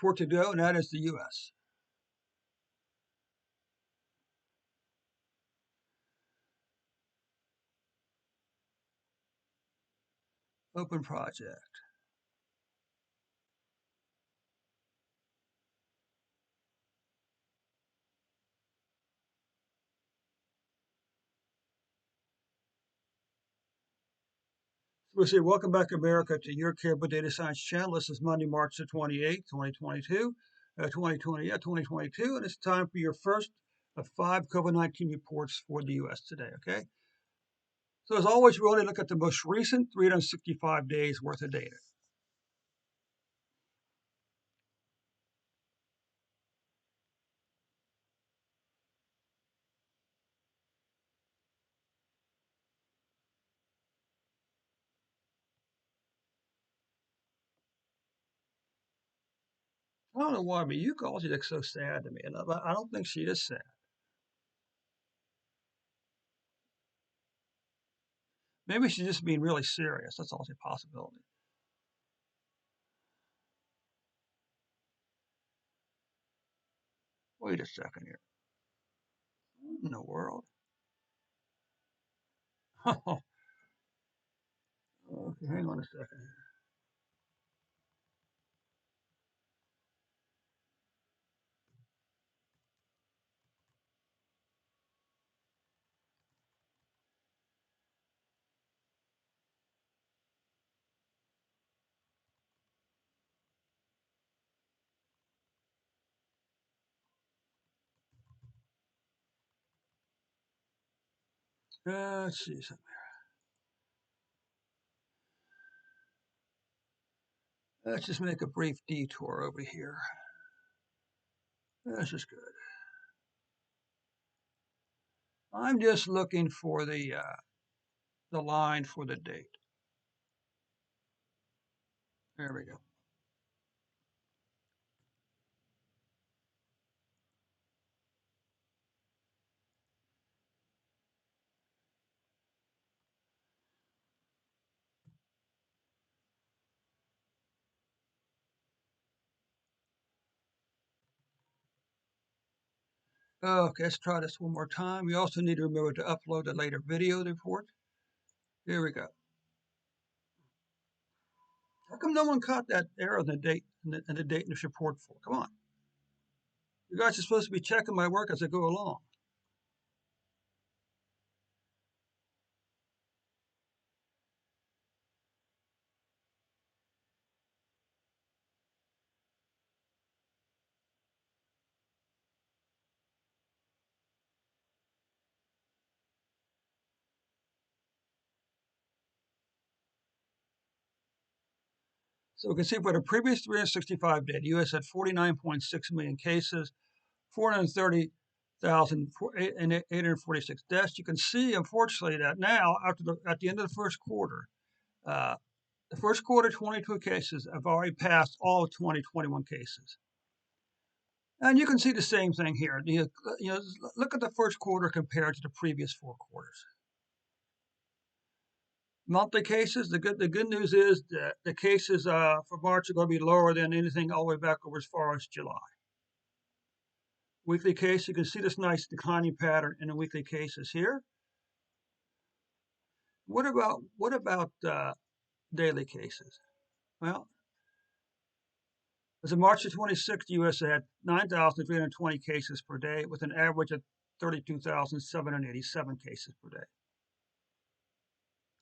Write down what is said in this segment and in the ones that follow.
port to go, and that is the U.S. Open project. So we say, welcome back, America, to your Caribou Data Science channel. This is Monday, March the 28th, 2022, 2022, and it's time for your first of 5 COVID-19 reports for the U.S. today, okay? So as always, we only look at the most recent 365 days worth of data. I don't know why, but you girls look so sad to me, and I don't think she is sad. Maybe she's just being really serious. That's also a possibility. Wait a second here. What in the world? Oh, okay, hang on a second. Let's see something. Let's just make a brief detour over here. This is good. I'm just looking for the line for the date. There we go. Okay, let's try this one more time. We also need to remember to upload the later video report. Here we go. How come no one caught that error in the date and the date in this report for? Come on. You guys are supposed to be checking my work as I go along. So we can see for the previous 365 days, the U.S. had 49.6 million cases, 430,846 deaths. You can see, unfortunately, that now at the end of the first quarter, uh, the first quarter 22 cases have already passed all of 2021 cases. And you can see the same thing here. Look at the first quarter compared to the previous 4 quarters. Monthly cases, the good news is that the cases for March are going to be lower than anything all the way back over as far as July. Weekly case, you can see this nice declining pattern in the weekly cases here. What about daily cases? Well, as of March the 26th, the U.S. had 9,320 cases per day, with an average of 32,787 cases per day.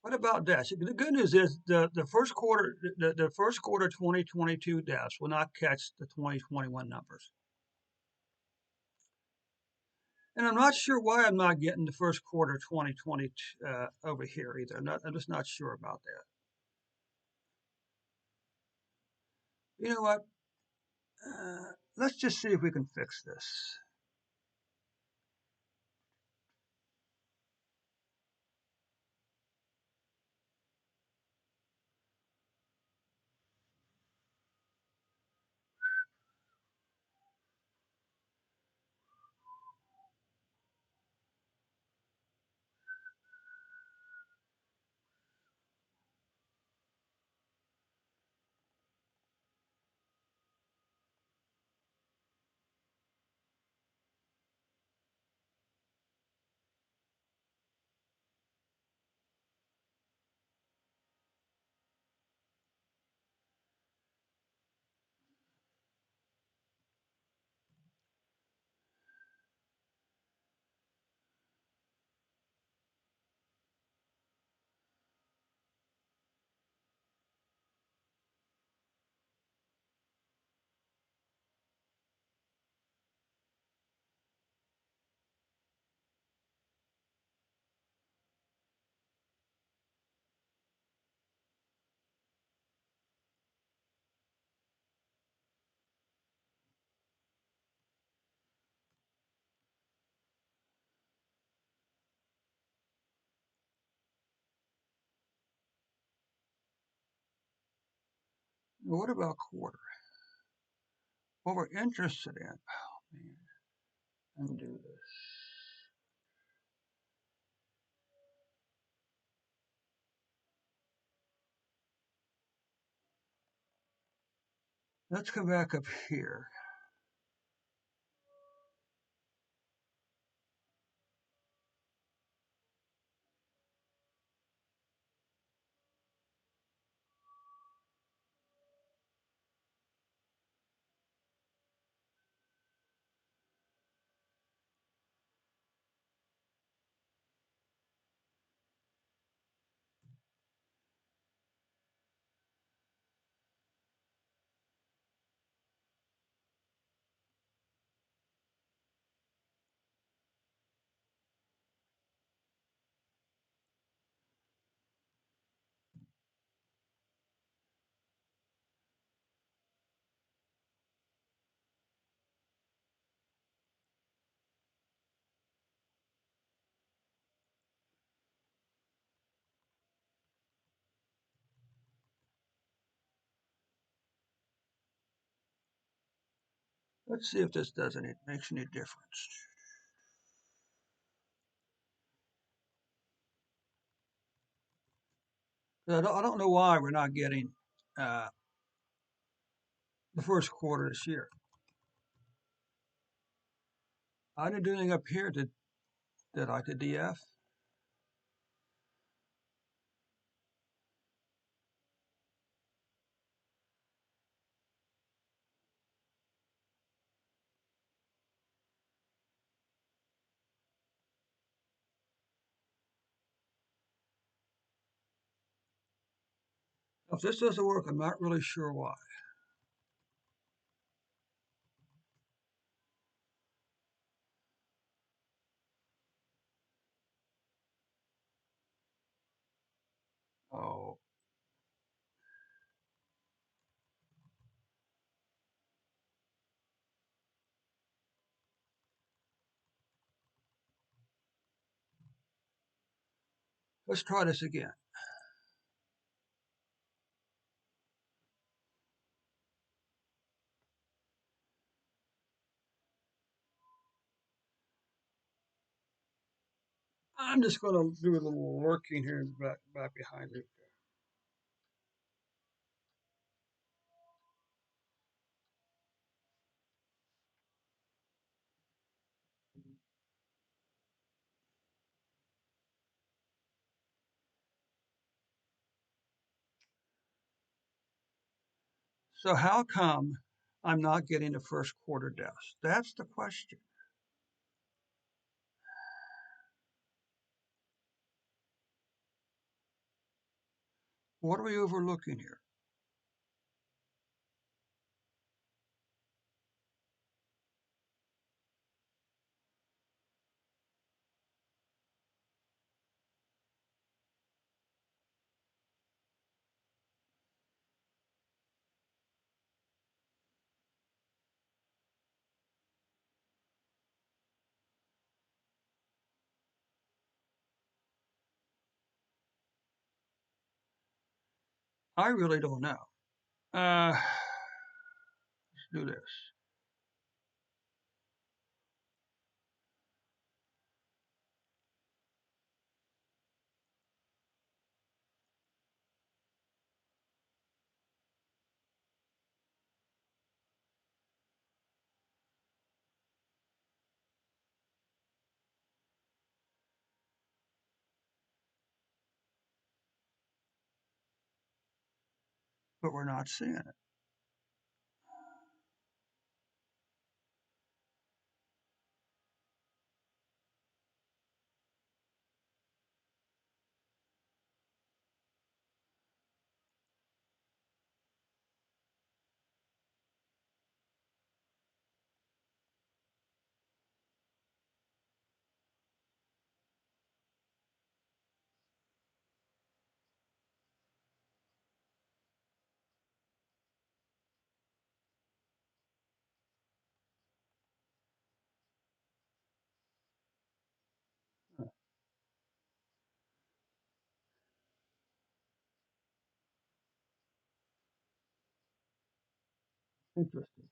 What about deaths? The good news is the first quarter 2022 deaths will not catch the 2021 numbers. And I'm not sure why I'm not getting the first quarter 2020 over here either. I'm just not sure about that. You know what? Let's just see if we can fix this. What about quarter? What we're interested in. Oh man, undo this. Let's come back up here. Let's see if this makes any difference. I don't know why we're not getting uh, the first quarter this year. I didn't do anything up here. Did I? Did DF? If this doesn't work, I'm not really sure why. Oh, let's try this again. I'm just going to do a little working here back behind it. So how come I'm not getting the first quarter deaths? That's the question. What are we overlooking here? I really don't know. Let's do this. But we're not seeing it. Interesting.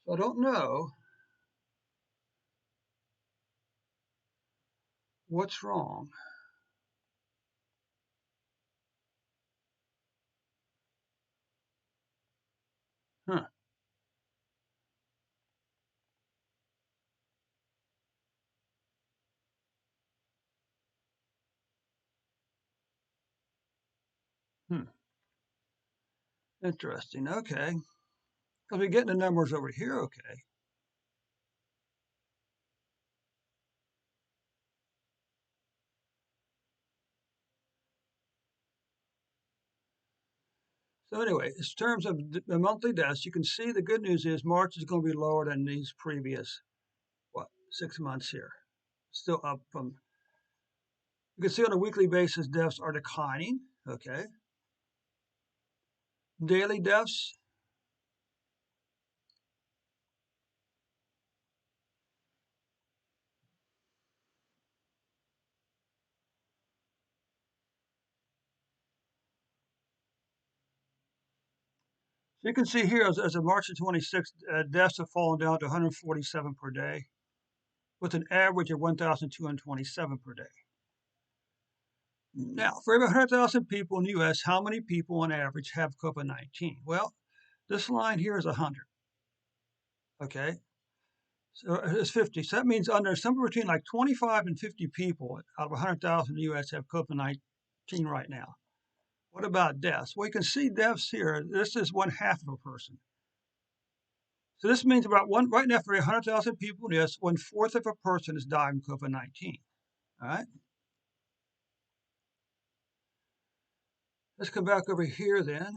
So I don't know what's wrong. Huh. Hmm. Interesting. Okay. Because we're getting the numbers over here. Okay. So anyway, in terms of the monthly deaths, you can see the good news is March is going to be lower than these previous, what, 6 months here. Still up from, you can see on a weekly basis, deaths are declining. Okay. Daily deaths. So you can see here as of March the 26th, deaths have fallen down to 147 per day with an average of 1,227 per day. Now, for every 100,000 people in the US, how many people on average have COVID 19? Well, this line here is 100. Okay. So it's 50. So that means under somewhere between like 25 and 50 people out of 100,000 in the US have COVID 19 right now. What about deaths? Well, you can see deaths here. This is one half of a person. So this means about one right now for every 100,000 people, yes, one fourth of a person is dying from COVID 19. All right. Let's come back over here then.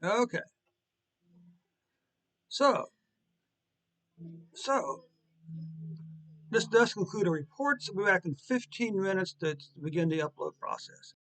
Okay. So, so this does conclude our reports. We'll be back in 15 minutes to begin the upload process.